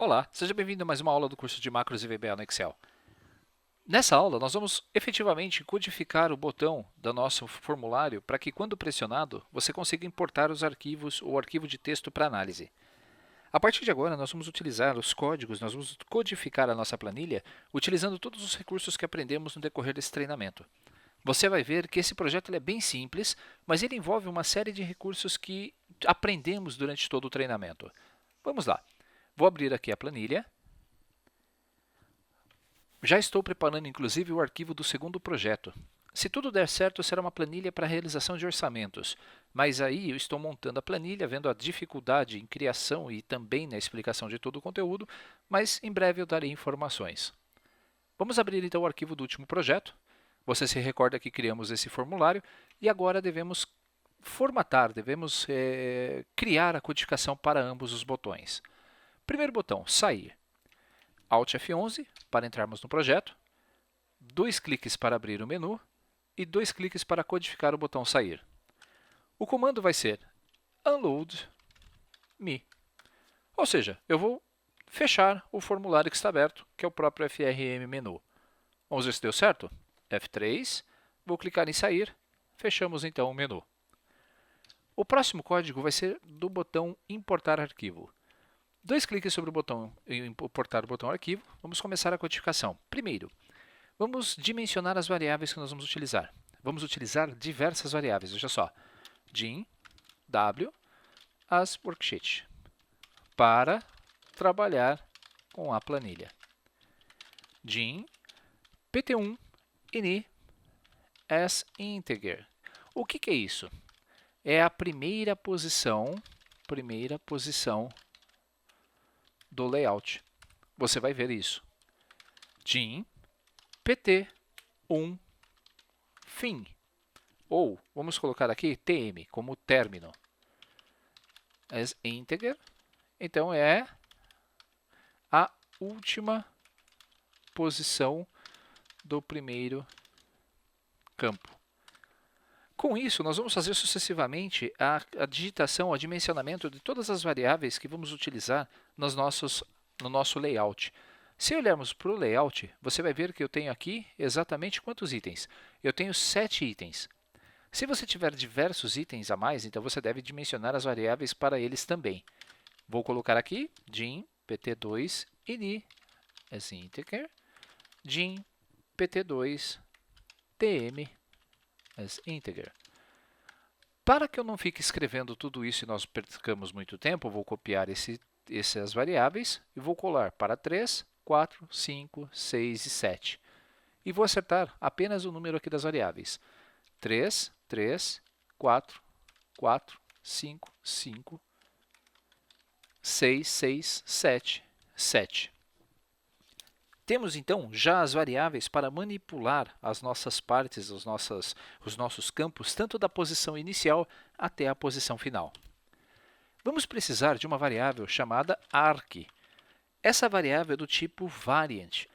Olá, seja bem-vindo a mais uma aula do curso de Macros e VBA no Excel. Nessa aula, nós vamos efetivamente codificar o botão do nosso formulário para que, quando pressionado, você consiga importar os arquivos ou arquivo de texto para análise. A partir de agora, nós vamos utilizar os códigos, nós vamos codificar a nossa planilha utilizando todos os recursos que aprendemos no decorrer desse treinamento. Você vai ver que esse projeto é bem simples, mas ele envolve uma série de recursos que aprendemos durante todo o treinamento. Vamos lá. Vou abrir aqui a planilha. Já estou preparando inclusive o arquivo do segundo projeto. Se tudo der certo, será uma planilha para realização de orçamentos, mas aí eu estou montando a planilha, vendo a dificuldade em criação e também na explicação de todo o conteúdo, mas em breve eu darei informações. Vamos abrir então o arquivo do último projeto. Você se recorda que criamos esse formulário e agora devemos formatar, devemos criar a codificação para ambos os botões. Primeiro botão, sair. Alt F11 para entrarmos no projeto, 2 cliques para abrir o menu e 2 cliques para codificar o botão sair. O comando vai ser unload me, ou seja, eu vou fechar o formulário que está aberto, que é o próprio FRM menu. Vamos ver se deu certo? F3, vou clicar em sair, fechamos então o menu. O próximo código vai ser do botão importar arquivo. 2 cliques sobre o botão importar o botão arquivo, vamos começar a codificação. Primeiro, vamos dimensionar as variáveis que nós vamos utilizar. Vamos utilizar diversas variáveis, veja só. Dim, W, as worksheet, para trabalhar com a planilha. Dim, pt1, ini, as integer. O que é isso? É a primeira posição do layout. Você vai ver isso. Dim, pt1, fim. Ou, vamos colocar aqui tm, como término. As integer, então é a última posição do primeiro campo. Com isso, nós vamos fazer sucessivamente a digitação, o dimensionamento de todas as variáveis que vamos utilizar no nosso layout. Se olharmos para o layout, você vai ver que eu tenho aqui exatamente quantos itens? Eu tenho 7 itens. Se você tiver diversos itens a mais, então você deve dimensionar as variáveis para eles também. Vou colocar aqui dim, pt2, ini, as integer, dim, pt2, tm, as integer. Para que eu não fique escrevendo tudo isso e nós percamos muito tempo, eu vou copiar essas variáveis e vou colar para 3, 4, 5, 6 e 7. E vou acertar apenas o número aqui das variáveis. 3, 3, 4, 4, 5, 5, 6, 6, 7, 7. Temos, então, já as variáveis para manipular as nossas partes, os nossos campos, tanto da posição inicial até a posição final. Vamos precisar de uma variável chamada arc. Essa variável é do tipo variant.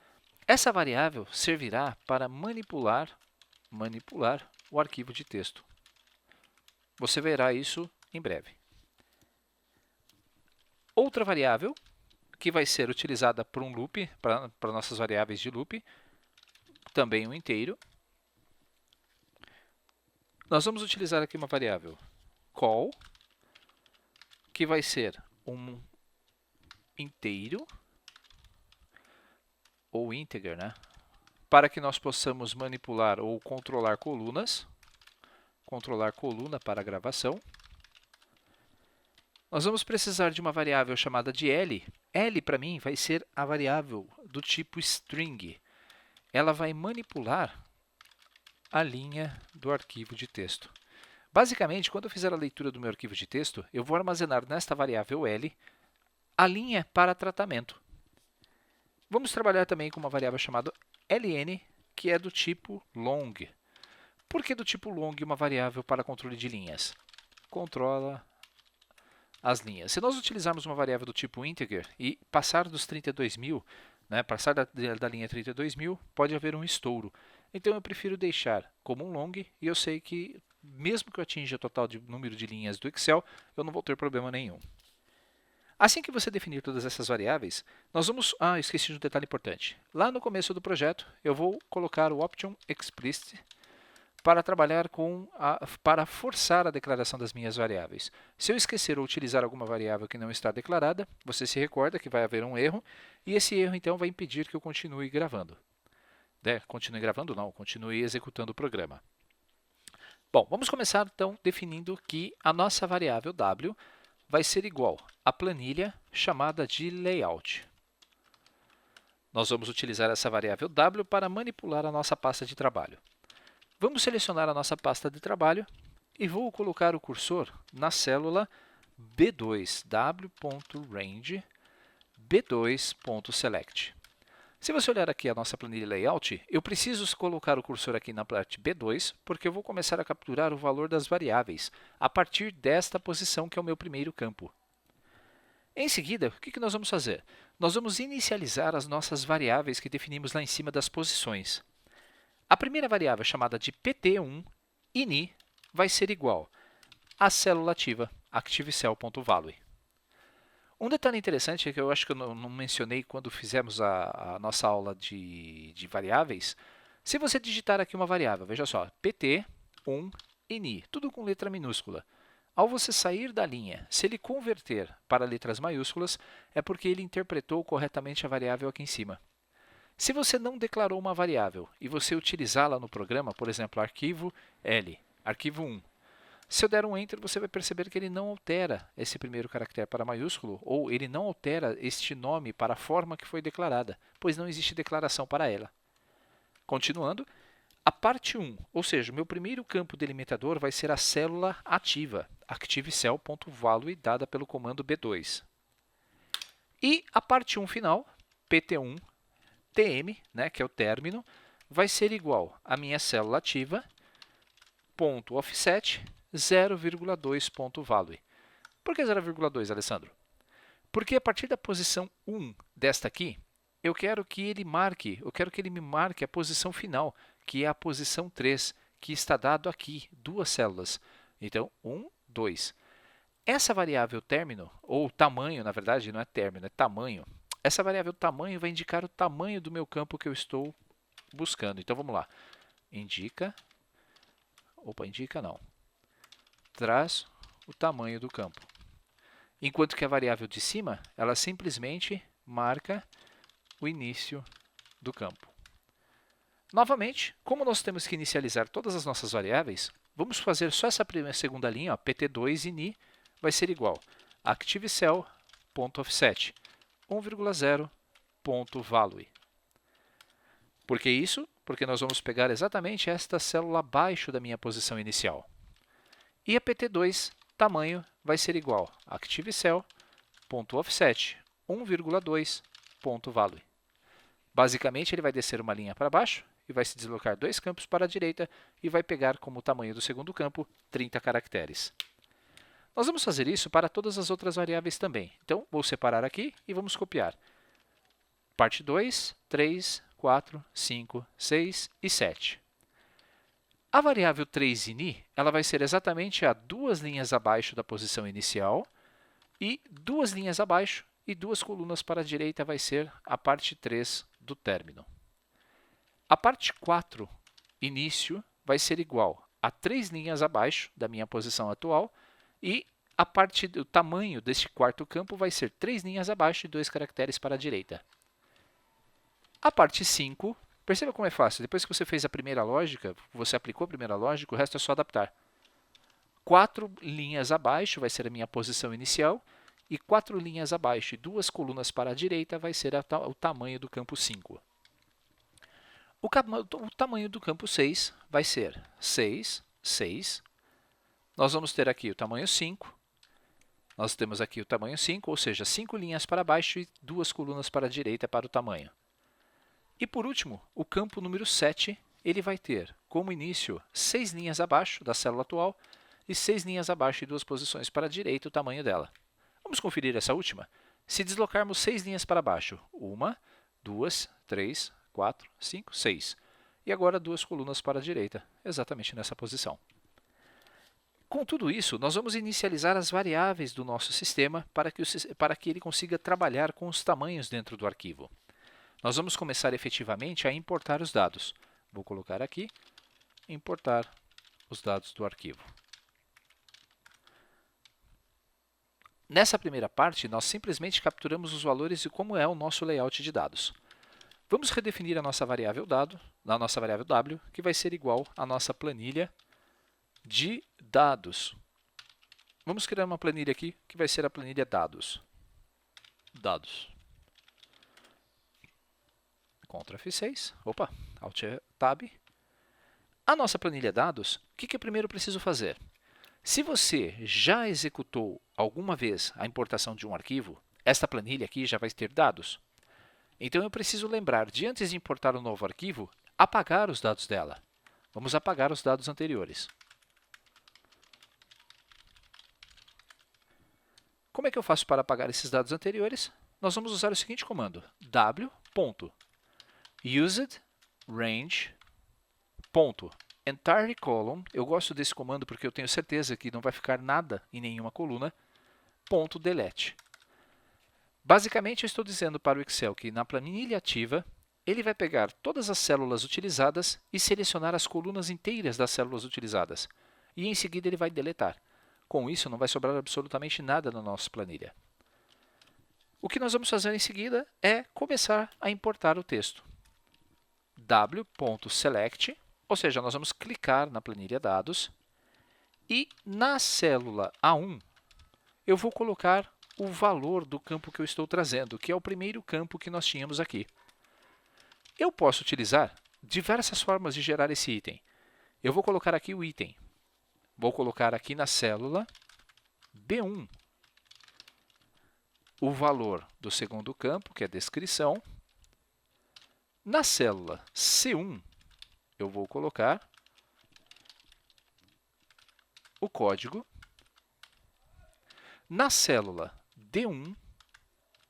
Essa variável servirá para manipular o arquivo de texto. Você verá isso em breve. Outra variável que vai ser utilizada por um loop, para nossas variáveis de loop, também um inteiro. Nós vamos utilizar aqui uma variável call, que vai ser um inteiro, ou integer, né? Para que nós possamos manipular ou controlar colunas, controlar coluna para gravação. Nós vamos precisar de uma variável chamada de L. L, para mim, vai ser a variável do tipo string. Ela vai manipular a linha do arquivo de texto. Basicamente, quando eu fizer a leitura do meu arquivo de texto, eu vou armazenar nesta variável L a linha para tratamento. Vamos trabalhar também com uma variável chamada ln, que é do tipo long. Por que do tipo long uma variável para controle de linhas? Controla as linhas. Se nós utilizarmos uma variável do tipo integer e passar dos 32.000, passar da linha 32.000, pode haver um estouro. Então eu prefiro deixar como um long e eu sei que mesmo que eu atinja o total de número de linhas do Excel, eu não vou ter problema nenhum. Assim que você definir todas essas variáveis, nós vamos... esqueci de um detalhe importante. Lá no começo do projeto, eu vou colocar o option explicit para trabalhar para forçar a declaração das minhas variáveis. Se eu esquecer ou utilizar alguma variável que não está declarada, você se recorda que vai haver um erro, e esse erro então vai impedir que eu continue gravando. Continue gravando não, continue executando o programa. Bom, vamos começar então definindo que a nossa variável w vai ser igual à planilha chamada de layout. Nós vamos utilizar essa variável w para manipular a nossa pasta de trabalho. Vamos selecionar a nossa pasta de trabalho e vou colocar o cursor na célula B2, w.range b2.select. Se você olhar aqui a nossa planilha layout, eu preciso colocar o cursor aqui na parte B2, porque eu vou começar a capturar o valor das variáveis a partir desta posição, que é o meu primeiro campo. Em seguida, o que nós vamos fazer? Nós vamos inicializar as nossas variáveis que definimos lá em cima das posições. A primeira variável, chamada de pt1 ini, vai ser igual à célula ativa ActiveCell.value. Um detalhe interessante é que eu acho que eu não mencionei quando fizemos a nossa aula de variáveis. Se você digitar aqui uma variável, veja só, pt1 ini, tudo com letra minúscula. Ao você sair da linha, se ele converter para letras maiúsculas, é porque ele interpretou corretamente a variável aqui em cima. Se você não declarou uma variável e você utilizá-la no programa, por exemplo, arquivo L, arquivo 1, se eu der um Enter, você vai perceber que ele não altera esse primeiro caractere para maiúsculo, ou ele não altera este nome para a forma que foi declarada, pois não existe declaração para ela. Continuando, a parte 1, ou seja, o meu primeiro campo delimitador vai ser a célula ativa, ActiveCell.value, dada pelo comando B2. E a parte 1 final, pt1, tm, que é o término, vai ser igual à minha célula ativa, ponto offset, 0,2.value. Por que 0,2, Alessandro? Porque a partir da posição 1 desta aqui, eu quero que ele me marque a posição final, que é a posição 3, que está dado aqui, duas células. Então, 1, 2. Essa variável término, ou tamanho, na verdade, não é término, é tamanho. Essa variável tamanho vai indicar o tamanho do meu campo que eu estou buscando. Então, vamos lá. Indica não. Traz o tamanho do campo. Enquanto que a variável de cima, ela simplesmente marca o início do campo. Novamente, como nós temos que inicializar todas as nossas variáveis, vamos fazer só essa segunda linha, pt2 ini, vai ser igual a ActiveCell.offset, 1,0.value. Por que isso? Porque nós vamos pegar exatamente esta célula abaixo da minha posição inicial. E a pt2 tamanho vai ser igual a ActiveCell.offset, 1,2.value. Basicamente, ele vai descer uma linha para baixo e vai se deslocar 2 campos para a direita e vai pegar como tamanho do segundo campo 30 caracteres. Nós vamos fazer isso para todas as outras variáveis também. Então, vou separar aqui e vamos copiar. Parte 2, 3, 4, 5, 6 e 7. A variável 3 ini, ela vai ser exatamente a 2 linhas abaixo da posição inicial e 2 linhas abaixo e 2 colunas para a direita vai ser a parte 3 do término. A parte 4, início, vai ser igual a 3 linhas abaixo da minha posição atual e o tamanho deste quarto campo vai ser 3 linhas abaixo e 2 caracteres para a direita. A parte 5, perceba como é fácil. Depois que você fez a primeira lógica, você aplicou a primeira lógica, o resto é só adaptar. 4 linhas abaixo vai ser a minha posição inicial e 4 linhas abaixo e 2 colunas para a direita vai ser o tamanho do campo 5. O tamanho do campo 6 vai ser 6, 6. Nós vamos ter aqui o tamanho 5. Nós temos aqui o tamanho 5, ou seja, 5 linhas para baixo e 2 colunas para a direita para o tamanho. E por último, o campo número 7, ele vai ter como início 6 linhas abaixo da célula atual e 6 linhas abaixo e 2 posições para a direita o tamanho dela. Vamos conferir essa última? Se deslocarmos 6 linhas para baixo, 1, 2, 3, 4, 5, 6. E agora 2 colunas para a direita, exatamente nessa posição. Com tudo isso, nós vamos inicializar as variáveis do nosso sistema para que ele consiga trabalhar com os tamanhos dentro do arquivo. Nós vamos começar efetivamente a importar os dados. Vou colocar aqui, importar os dados do arquivo. Nessa primeira parte, nós simplesmente capturamos os valores de como é o nosso layout de dados. Vamos redefinir a nossa variável dado, na nossa variável w, que vai ser igual à nossa planilha de dados. Vamos criar uma planilha aqui, que vai ser a planilha dados. Ctrl F6, Alt Tab. A nossa planilha dados, o que eu primeiro preciso fazer? Se você já executou alguma vez a importação de um arquivo, esta planilha aqui já vai ter dados. Então eu preciso lembrar de, antes de importar um novo arquivo, apagar os dados dela. Vamos apagar os dados anteriores. Como é que eu faço para apagar esses dados anteriores? Nós vamos usar o seguinte comando: w.usedRange.entire column. Eu gosto desse comando porque eu tenho certeza que não vai ficar nada em nenhuma coluna. .delete. Basicamente, eu estou dizendo para o Excel que na planilha ativa, ele vai pegar todas as células utilizadas e selecionar as colunas inteiras das células utilizadas. E em seguida ele vai deletar. Com isso, não vai sobrar absolutamente nada na nossa planilha. O que nós vamos fazer em seguida é começar a importar o texto. w.select, ou seja, nós vamos clicar na planilha dados e na célula A1 eu vou colocar o valor do campo que eu estou trazendo, que é o primeiro campo que nós tínhamos aqui. Eu posso utilizar diversas formas de gerar esse item. Eu vou colocar aqui o item. Vou colocar aqui na célula B1 o valor do segundo campo, que é descrição. Na célula C1, eu vou colocar o código. Na célula D1,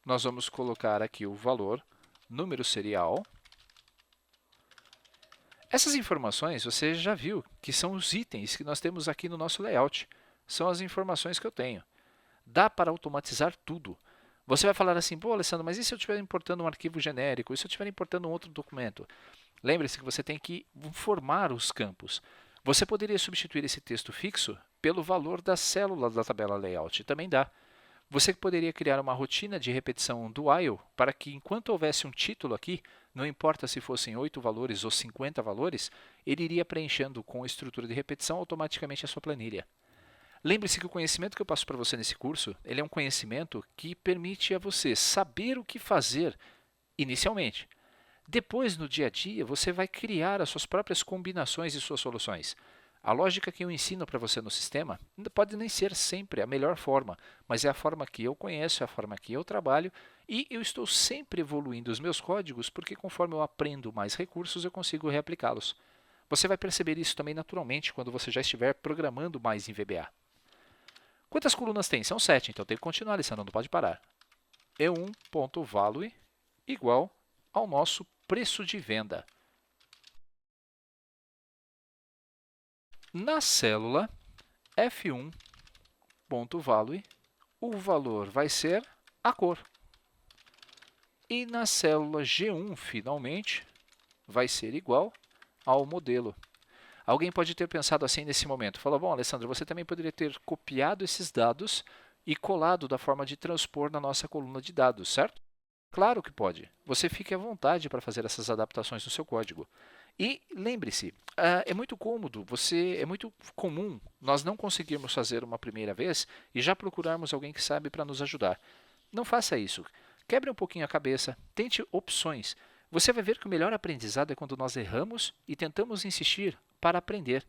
nós vamos colocar aqui o valor, número serial. Essas informações você já viu, que são os itens que nós temos aqui no nosso layout. São as informações que eu tenho. Dá para automatizar tudo. Você vai falar assim: pô, Alessandro, mas e se eu estiver importando um arquivo genérico? E se eu estiver importando um outro documento? Lembre-se que você tem que formar os campos. Você poderia substituir esse texto fixo pelo valor das células da tabela layout. Também dá. Você poderia criar uma rotina de repetição do while para que, enquanto houvesse um título aqui, não importa se fossem 8 valores ou 50 valores, ele iria preenchendo com a estrutura de repetição automaticamente a sua planilha. Lembre-se que o conhecimento que eu passo para você nesse curso, ele é um conhecimento que permite a você saber o que fazer inicialmente. Depois, no dia a dia, você vai criar as suas próprias combinações e suas soluções. A lógica que eu ensino para você no sistema pode nem ser sempre a melhor forma, mas é a forma que eu conheço, é a forma que eu trabalho e eu estou sempre evoluindo os meus códigos porque conforme eu aprendo mais recursos eu consigo reaplicá-los. Você vai perceber isso também naturalmente quando você já estiver programando mais em VBA. Quantas colunas tem? São 7, então tem que continuar, Alessandro, não pode parar. E1.value igual ao nosso preço de venda. Na célula F1.value, o valor vai ser a cor. E na célula G1, finalmente, vai ser igual ao modelo. Alguém pode ter pensado assim nesse momento. Falou: bom, Alessandro, você também poderia ter copiado esses dados e colado da forma de transpor na nossa coluna de dados, certo? Claro que pode. Você fique à vontade para fazer essas adaptações no seu código. E lembre-se, é muito cômodo, é muito comum nós não conseguirmos fazer uma primeira vez e já procurarmos alguém que sabe para nos ajudar. Não faça isso. Quebre um pouquinho a cabeça, tente opções. Você vai ver que o melhor aprendizado é quando nós erramos e tentamos insistir para aprender.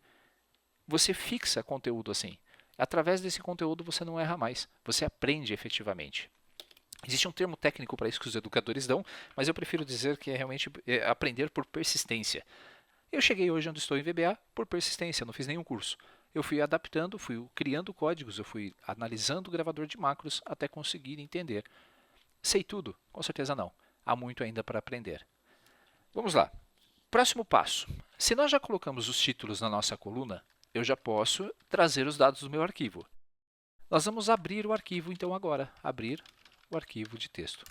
Você fixa conteúdo assim. Através desse conteúdo você não erra mais, você aprende efetivamente. Existe um termo técnico para isso que os educadores dão, mas eu prefiro dizer que é realmente aprender por persistência. Eu cheguei hoje onde estou em VBA por persistência, não fiz nenhum curso. Eu fui adaptando, fui criando códigos, eu fui analisando o gravador de macros até conseguir entender. Sei tudo? Com certeza não. Há muito ainda para aprender. Vamos lá. Próximo passo. Se nós já colocamos os títulos na nossa coluna, eu já posso trazer os dados do meu arquivo. Nós vamos abrir o arquivo, então, agora. Abrir o arquivo de texto.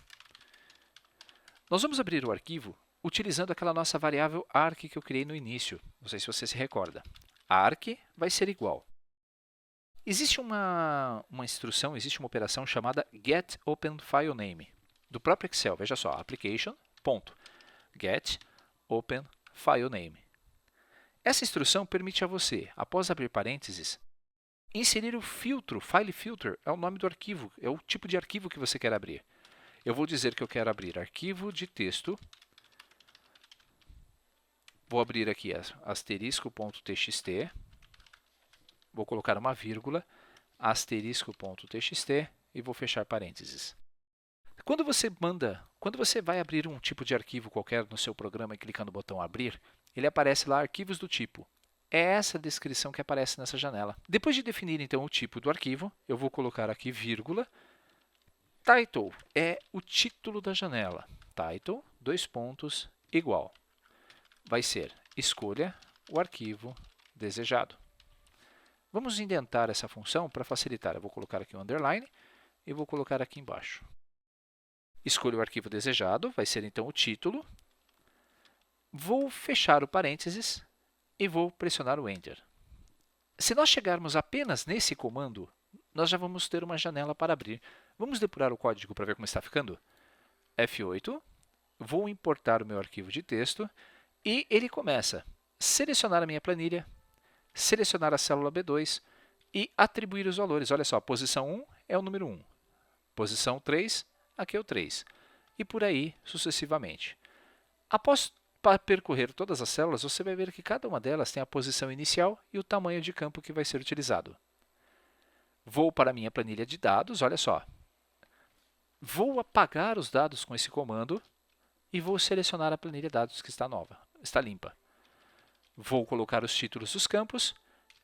Nós vamos abrir o arquivo utilizando aquela nossa variável arc que eu criei no início. Não sei se você se recorda. Arc vai ser igual. Existe uma instrução, existe uma operação chamada getOpenFileName do próprio Excel. Veja só, application.getOpenFileName. Essa instrução permite a você, após abrir parênteses, inserir o filtro, FileFilter é o nome do arquivo, é o tipo de arquivo que você quer abrir. Eu vou dizer que eu quero abrir arquivo de texto. Vou abrir aqui asterisco.txt. Vou colocar uma vírgula, asterisco.txt e vou fechar parênteses. Quando você vai abrir um tipo de arquivo qualquer no seu programa e clicar no botão abrir, ele aparece lá arquivos do tipo. É essa a descrição que aparece nessa janela. Depois de definir então o tipo do arquivo, eu vou colocar aqui vírgula. Title é o título da janela. Title, dois pontos, igual. Vai ser escolha o arquivo desejado. Vamos indentar essa função para facilitar. Eu vou colocar aqui um underline e vou colocar aqui embaixo. Escolha o arquivo desejado, vai ser então o título. Vou fechar o parênteses e vou pressionar o Enter. Se nós chegarmos apenas nesse comando, nós já vamos ter uma janela para abrir. Vamos depurar o código para ver como está ficando? F8, vou importar o meu arquivo de texto e ele começa a selecionar a minha planilha, selecionar a célula B2 e atribuir os valores. Olha só, posição 1 é o número 1, posição 3, aqui é o 3, e por aí sucessivamente. Após percorrer todas as células, você vai ver que cada uma delas tem a posição inicial e o tamanho de campo que vai ser utilizado. Vou para a minha planilha de dados, olha só. Vou apagar os dados com esse comando e vou selecionar a planilha de dados que está nova, está limpa. Vou colocar os títulos dos campos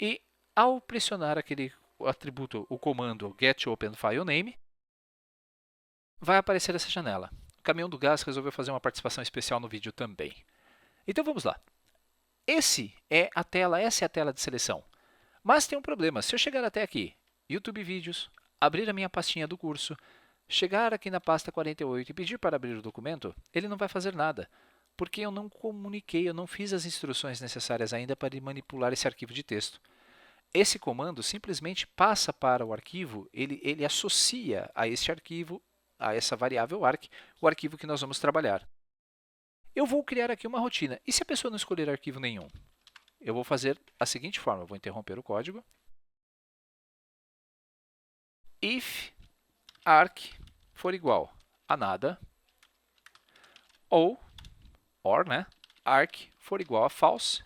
e, ao pressionar aquele atributo, o comando getOpenFileName, vai aparecer essa janela. O Caminhão do Gás resolveu fazer uma participação especial no vídeo também. Então vamos lá. Essa é a tela de seleção. Mas tem um problema. Se eu chegar até aqui, YouTube Vídeos, abrir a minha pastinha do curso, chegar aqui na pasta 48 e pedir para abrir o documento, ele não vai fazer nada, porque eu não comuniquei, eu não fiz as instruções necessárias ainda para manipular esse arquivo de texto. Esse comando simplesmente passa para o arquivo, ele associa a este arquivo, a essa variável arc, o arquivo que nós vamos trabalhar. Eu vou criar aqui uma rotina. E se a pessoa não escolher arquivo nenhum? Eu vou fazer a seguinte forma, eu vou interromper o código. If arc for igual a nada, ou né, arc for igual a false,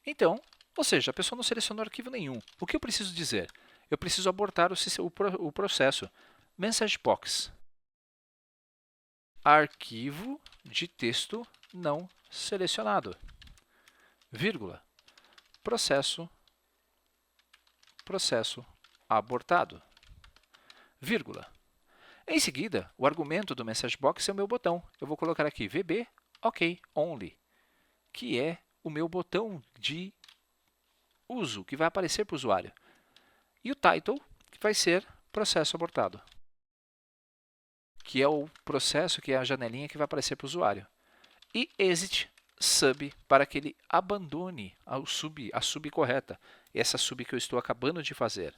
então, ou seja, a pessoa não selecionou arquivo nenhum. O que eu preciso dizer? Eu preciso abortar o processo. MessageBox. Arquivo de texto não selecionado. Vírgula. Processo abortado. Vírgula. Em seguida, o argumento do MessageBox é o meu botão. Eu vou colocar aqui VB OK Only, que é o meu botão de uso, que vai aparecer para o usuário. E o title, que vai ser processo abortado, que é o processo, que é a janelinha que vai aparecer para o usuário. E exit sub, para que ele abandone a sub correta, essa sub que eu estou acabando de fazer.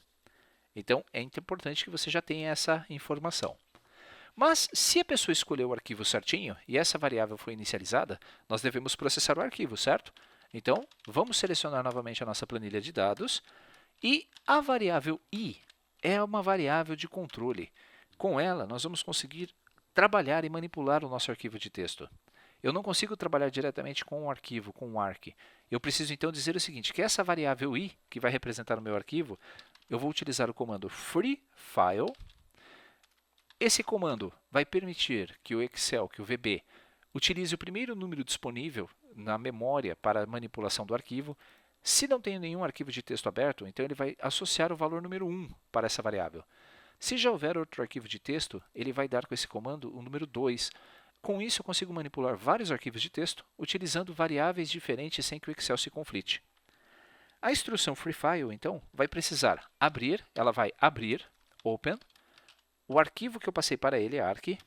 Então, é importante que você já tenha essa informação. Mas, se a pessoa escolheu o arquivo certinho e essa variável foi inicializada, nós devemos processar o arquivo, certo? Então, vamos selecionar novamente a nossa planilha de dados e a variável i é uma variável de controle. Com ela, nós vamos conseguir trabalhar e manipular o nosso arquivo de texto. Eu não consigo trabalhar diretamente com um arquivo, com um arc. Eu preciso então dizer o seguinte, que essa variável i, que vai representar o meu arquivo, eu vou utilizar o comando freeFile. Esse comando vai permitir que o Excel, que o VB, utilize o primeiro número disponível na memória para a manipulação do arquivo. Se não tem nenhum arquivo de texto aberto, então ele vai associar o valor número 1 para essa variável. Se já houver outro arquivo de texto, ele vai dar com esse comando o número 2. Com isso, eu consigo manipular vários arquivos de texto utilizando variáveis diferentes sem que o Excel se conflite. A instrução FreeFile, então, vai precisar abrir, ela vai abrir, open, o arquivo que eu passei para ele, arc,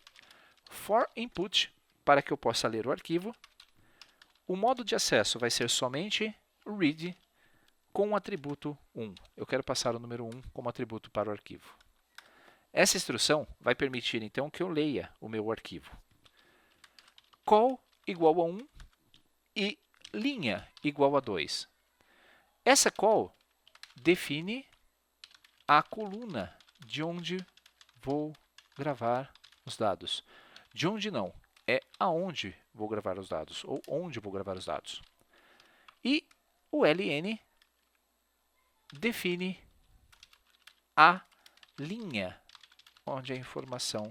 for input, para que eu possa ler o arquivo. O modo de acesso vai ser somente read com o atributo 1. Eu quero passar o número 1 como atributo para o arquivo. Essa instrução vai permitir, então, que eu leia o meu arquivo. Call igual a 1 e linha igual a 2. Essa call define a coluna de onde vou gravar os dados. De onde não, é aonde vou gravar os dados, ou onde vou gravar os dados. E o ln define a linha onde a informação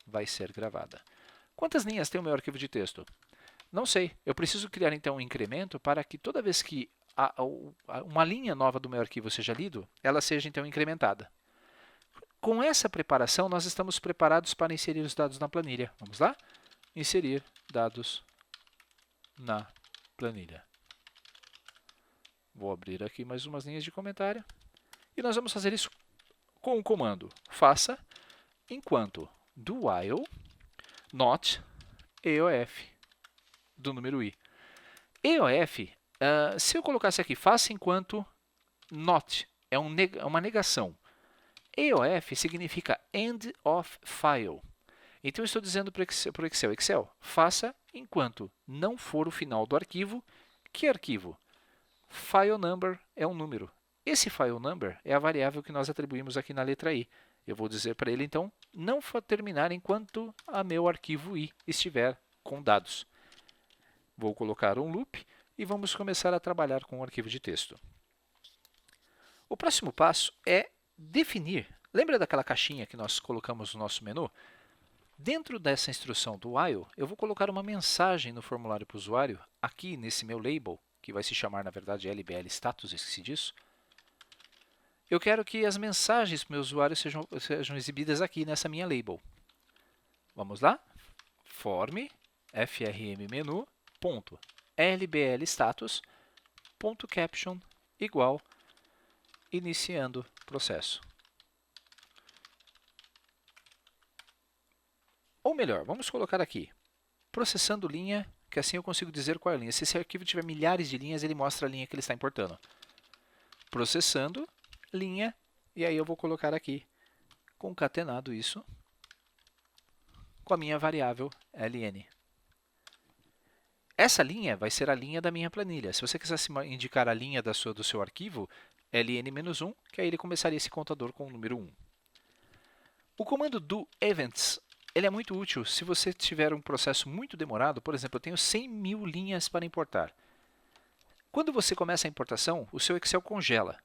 vai ser gravada. Quantas linhas tem o meu arquivo de texto? Não sei. Eu preciso criar então um incremento para que toda vez que uma linha nova do meu arquivo seja lido, ela seja então incrementada. Com essa preparação, nós estamos preparados para inserir os dados na planilha. Vamos lá? Inserir dados na planilha. Vou abrir aqui mais umas linhas de comentário. E nós vamos fazer isso com o comando faça enquanto do while not EOF do número i. EOF, se eu colocasse aqui faça enquanto not, é uma negação. EOF significa end of file. Então, eu estou dizendo para o Excel, faça enquanto não for o final do arquivo. Que arquivo? File number é um número. Esse file number é a variável que nós atribuímos aqui na letra i. Eu vou dizer para ele, então, não terminar enquanto o meu arquivo i estiver com dados. Vou colocar um loop e vamos começar a trabalhar com o arquivo de texto. O próximo passo é definir. Lembra daquela caixinha que nós colocamos no nosso menu? Dentro dessa instrução do while, eu vou colocar uma mensagem no formulário para o usuário, aqui nesse meu label, que vai se chamar, na verdade, LBL Status, esqueci disso. Eu quero que as mensagens para o meu usuário sejam exibidas aqui nessa minha label. Vamos lá? Form, frm menu, ponto, LBL Status, ponto caption, igual, iniciando processo. Ou melhor, vamos colocar aqui, processando linha, que assim eu consigo dizer qual é a linha. Se esse arquivo tiver milhares de linhas, ele mostra a linha que ele está importando. Processando linha, e aí eu vou colocar aqui, concatenado isso, com a minha variável ln. Essa linha vai ser a linha da minha planilha. Se você quiser indicar a linha do seu arquivo, ln-1, que aí ele começaria esse contador com o número 1. O comando do events, ele é muito útil se você tiver um processo muito demorado. Por exemplo, eu tenho 100.000 linhas para importar. Quando você começa a importação, o seu Excel congela.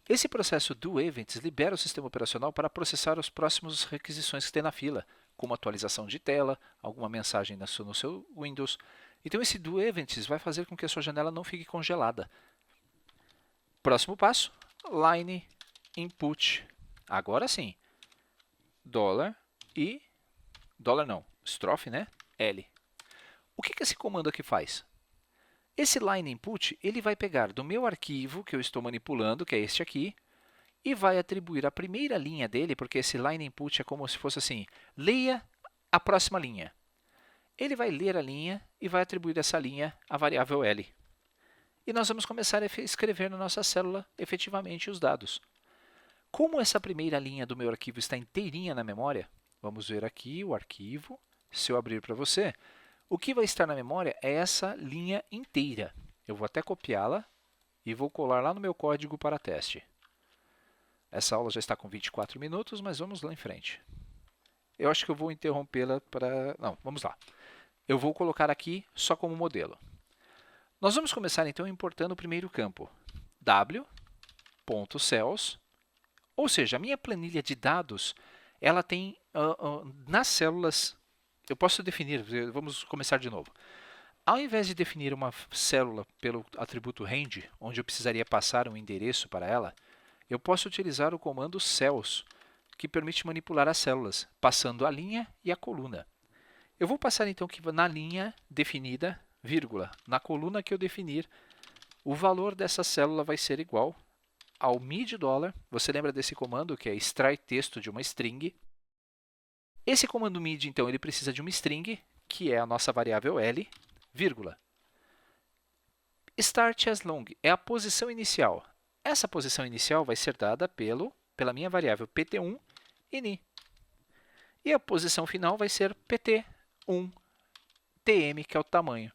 Esse processo do events libera o sistema operacional para processar as próximas requisições que tem na fila, como atualização de tela, alguma mensagem no seu Windows. Então, esse do events vai fazer com que a sua janela não fique congelada. Próximo passo, line input. Agora sim, dólar e dólar não, estrofe, né? L. O que esse comando aqui faz? Esse line input, ele vai pegar do meu arquivo que eu estou manipulando, que é este aqui, e vai atribuir a primeira linha dele, porque esse line input é como se fosse assim, leia a próxima linha. Ele vai ler a linha e vai atribuir essa linha à variável L. E nós vamos começar a escrever na nossa célula efetivamente os dados. Como essa primeira linha do meu arquivo está inteirinha na memória, vamos ver aqui o arquivo. Se eu abrir para você, o que vai estar na memória é essa linha inteira. Eu vou até copiá-la e vou colar lá no meu código para teste. Essa aula já está com 24 minutos, mas vamos lá em frente. Eu acho que eu vou interrompê-la para... Não, vamos lá. Eu vou colocar aqui só como modelo. Nós vamos começar então importando o primeiro campo. w.cells, ou seja, a minha planilha de dados, ela tem nas células, eu posso definir, vamos começar de novo. Ao invés de definir uma célula pelo atributo range, onde eu precisaria passar um endereço para ela, eu posso utilizar o comando cells, que permite manipular as células, passando a linha e a coluna. Eu vou passar então que na linha definida, vírgula, na coluna que eu definir, o valor dessa célula vai ser igual ao mid$. Você lembra desse comando que é extrai texto de uma string. Esse comando mid, então, ele precisa de uma string, que é a nossa variável L, vírgula. Start as long é a posição inicial. Essa posição inicial vai ser dada pela minha variável pt1 ini. E a posição final vai ser pt1 tm, que é o tamanho.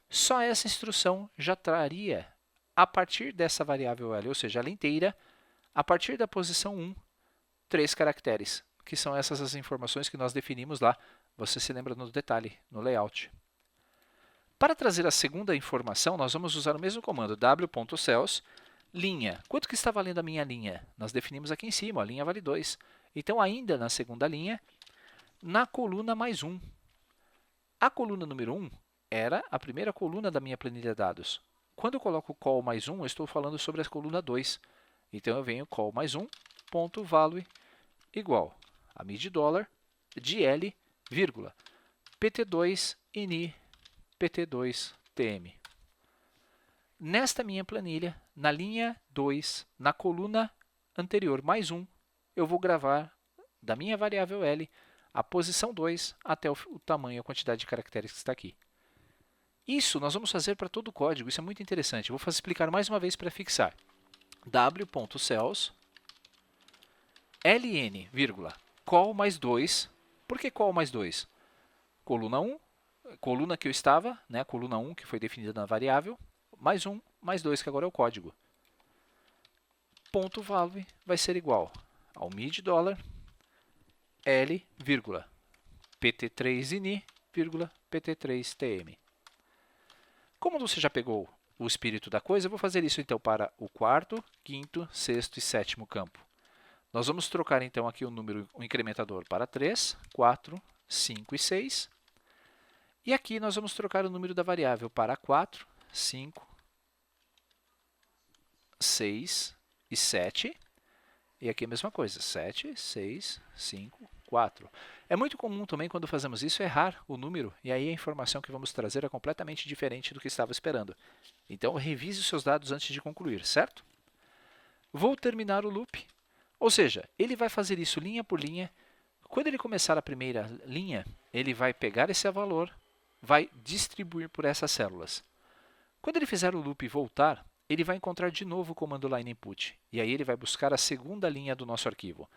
Só essa instrução já traria, a partir dessa variável L, ou seja, ela inteira, a partir da posição 1, 3 caracteres, que são essas as informações que nós definimos lá. Você se lembra no detalhe, no layout. Para trazer a segunda informação, nós vamos usar o mesmo comando, w.cells, linha. Quanto que está valendo a minha linha? Nós definimos aqui em cima, a linha vale 2. Então, ainda na segunda linha, na coluna mais 1. A coluna número 1 era a primeira coluna da minha planilha de dados. Quando eu coloco call mais 1, eu estou falando sobre a coluna 2. Então, eu venho call mais 1, ponto value, igual a mid$ de L, vírgula, pt2 ini pt2 tm. Nesta minha planilha, na linha 2, na coluna anterior mais 1, eu vou gravar da minha variável L a posição 2 até o tamanho, a quantidade de caracteres que está aqui. Isso nós vamos fazer para todo o código, isso é muito interessante. Eu vou explicar mais uma vez para fixar. w.cells ln, vírgula, call mais 2. Por que call mais 2? Coluna 1, coluna que eu estava, né, coluna 1 que foi definida na variável, mais 1, mais 2, que agora é o código. Ponto value vai ser igual ao mid$ L, vírgula, pt3 ini, vírgula, pt3 tm. Como você já pegou o espírito da coisa, eu vou fazer isso então para o quarto, quinto, sexto e sétimo campo. Nós vamos trocar então aqui o incrementador para 3, 4, 5 e 6. E aqui nós vamos trocar o número da variável para 4, 5, 6 e 7. E aqui a mesma coisa, 7, 6, 5, 4. É muito comum também, quando fazemos isso, errar o número, e aí a informação que vamos trazer é completamente diferente do que estava esperando. Então, revise os seus dados antes de concluir, certo? Vou terminar o loop, ou seja, ele vai fazer isso linha por linha. Quando ele começar a primeira linha, ele vai pegar esse valor, vai distribuir por essas células. Quando ele fizer o loop e voltar, ele vai encontrar de novo o comando line input, e aí ele vai buscar a segunda linha do nosso arquivo.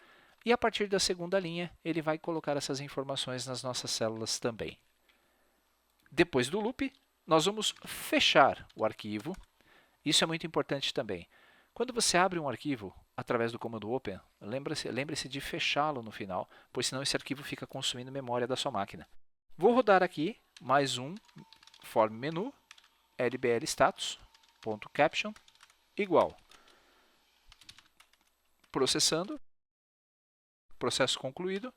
E a partir da segunda linha, ele vai colocar essas informações nas nossas células também. Depois do loop, nós vamos fechar o arquivo. Isso é muito importante também. Quando você abre um arquivo através do comando open, lembre-se de fechá-lo no final, pois senão esse arquivo fica consumindo memória da sua máquina. Vou rodar aqui mais um form menu lbl status.caption igual. Processando. Processo concluído.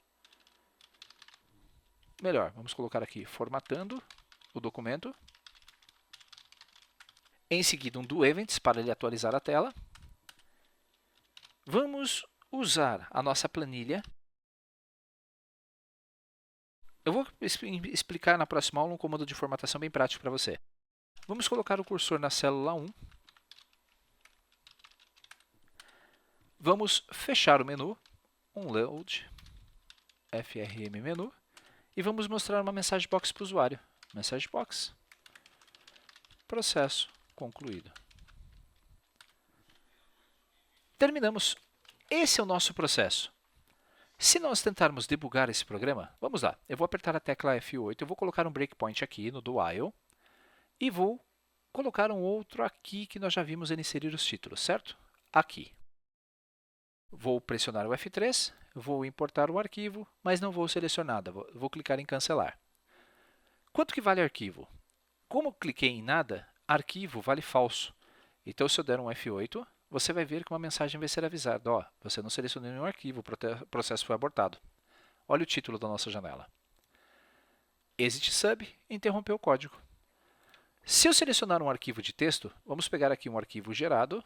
Melhor, vamos colocar aqui formatando o documento. Em seguida, um do events para ele atualizar a tela. Vamos usar a nossa planilha. Eu vou explicar na próxima aula um comando de formatação bem prático para você. Vamos colocar o cursor na célula 1. Vamos fechar o menu, onload, frm menu, e vamos mostrar uma mensagem box para o usuário. Mensagem box, processo concluído. Terminamos. Esse é o nosso processo. Se nós tentarmos debugar esse programa, vamos lá. Eu vou apertar a tecla F8, eu vou colocar um breakpoint aqui no do while e vou colocar um outro aqui que nós já vimos ele inserir os títulos, certo? Aqui. Vou pressionar o F3, vou importar o arquivo, mas não vou selecionar nada, vou clicar em cancelar. Quanto que vale arquivo? Como eu cliquei em nada, arquivo vale falso. Então, se eu der um F8, você vai ver que uma mensagem vai ser avisada. Ó, você não selecionou nenhum arquivo, o processo foi abortado. Olha o título da nossa janela. Exit sub, interrompeu o código. Se eu selecionar um arquivo de texto, vamos pegar aqui um arquivo gerado.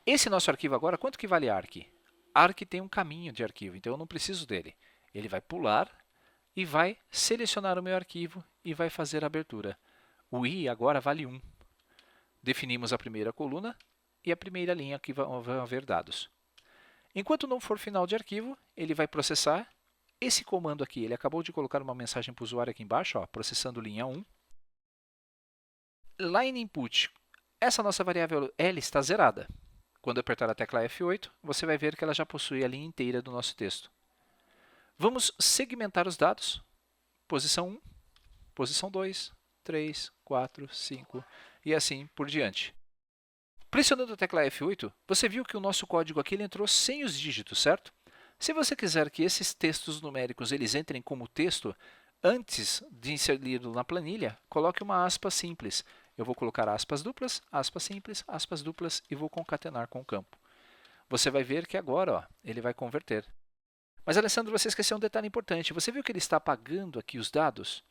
Esse nosso arquivo agora, quanto que vale arc? Arc tem um caminho de arquivo, então eu não preciso dele. Ele vai pular e vai selecionar o meu arquivo e vai fazer a abertura. O I agora vale 1. Definimos a primeira coluna e a primeira linha que vão haver dados. Enquanto não for final de arquivo, ele vai processar. Esse comando aqui, ele acabou de colocar uma mensagem para o usuário aqui embaixo, ó, processando linha 1. Line input. Essa nossa variável L está zerada. Quando apertar a tecla F8, você vai ver que ela já possui a linha inteira do nosso texto. Vamos segmentar os dados. Posição 1, posição 2, 3, 4, 5 e assim por diante. Pressionando a tecla F8, você viu que o nosso código aqui ele entrou sem os dígitos, certo? Se você quiser que esses textos numéricos eles entrem como texto, antes de inseri-lo na planilha, coloque uma aspa simples. Eu vou colocar aspas duplas, aspas simples, aspas duplas e vou concatenar com o campo. Você vai ver que agora ó, ele vai converter. Mas, Alessandro, você esqueceu um detalhe importante. Você viu que ele está apagando aqui os dados?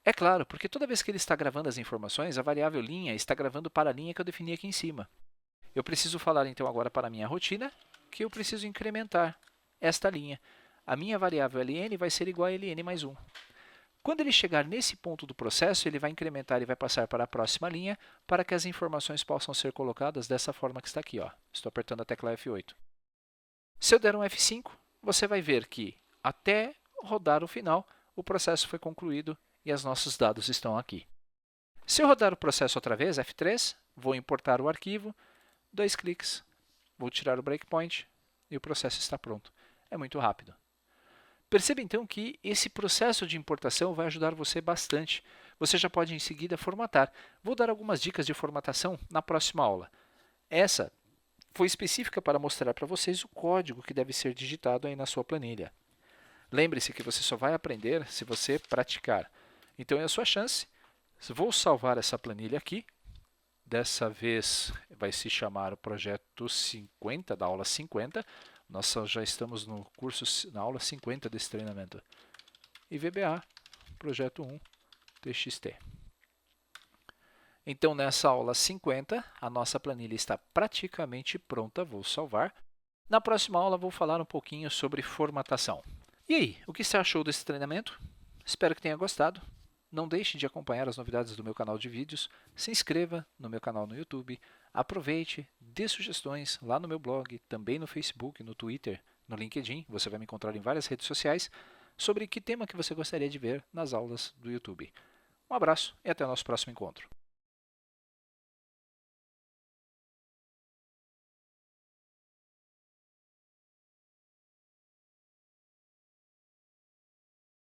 É claro, porque toda vez que ele está gravando as informações, a variável linha está gravando para a linha que eu defini aqui em cima. Eu preciso falar então agora para a minha rotina que eu preciso incrementar esta linha. A minha variável ln vai ser igual a ln mais 1. Quando ele chegar nesse ponto do processo, ele vai incrementar e vai passar para a próxima linha para que as informações possam ser colocadas dessa forma que está aqui. Ó. Estou apertando a tecla F8. Se eu der um F5, você vai ver que até rodar o final, o processo foi concluído e os nossos dados estão aqui. Se eu rodar o processo outra vez, F3, vou importar o arquivo, 2 cliques, vou tirar o breakpoint e o processo está pronto. É muito rápido. Perceba então que esse processo de importação vai ajudar você bastante. Você já pode em seguida formatar. Vou dar algumas dicas de formatação na próxima aula. Essa foi específica para mostrar para vocês o código que deve ser digitado aí na sua planilha. Lembre-se que você só vai aprender se você praticar. Então é a sua chance. Vou salvar essa planilha aqui. Dessa vez vai se chamar o projeto 50, da aula 50. Nós já estamos no curso, na aula 50 desse treinamento. E VBA, projeto 1, TXT. Então, nessa aula 50, a nossa planilha está praticamente pronta. Vou salvar. Na próxima aula, vou falar um pouquinho sobre formatação. E aí, o que você achou desse treinamento? Espero que tenha gostado. Não deixe de acompanhar as novidades do meu canal de vídeos. Se inscreva no meu canal no YouTube. Aproveite, dê sugestões lá no meu blog, também no Facebook, no Twitter, no LinkedIn. Você vai me encontrar em várias redes sociais sobre que tema que você gostaria de ver nas aulas do YouTube. Um abraço e até o nosso próximo encontro.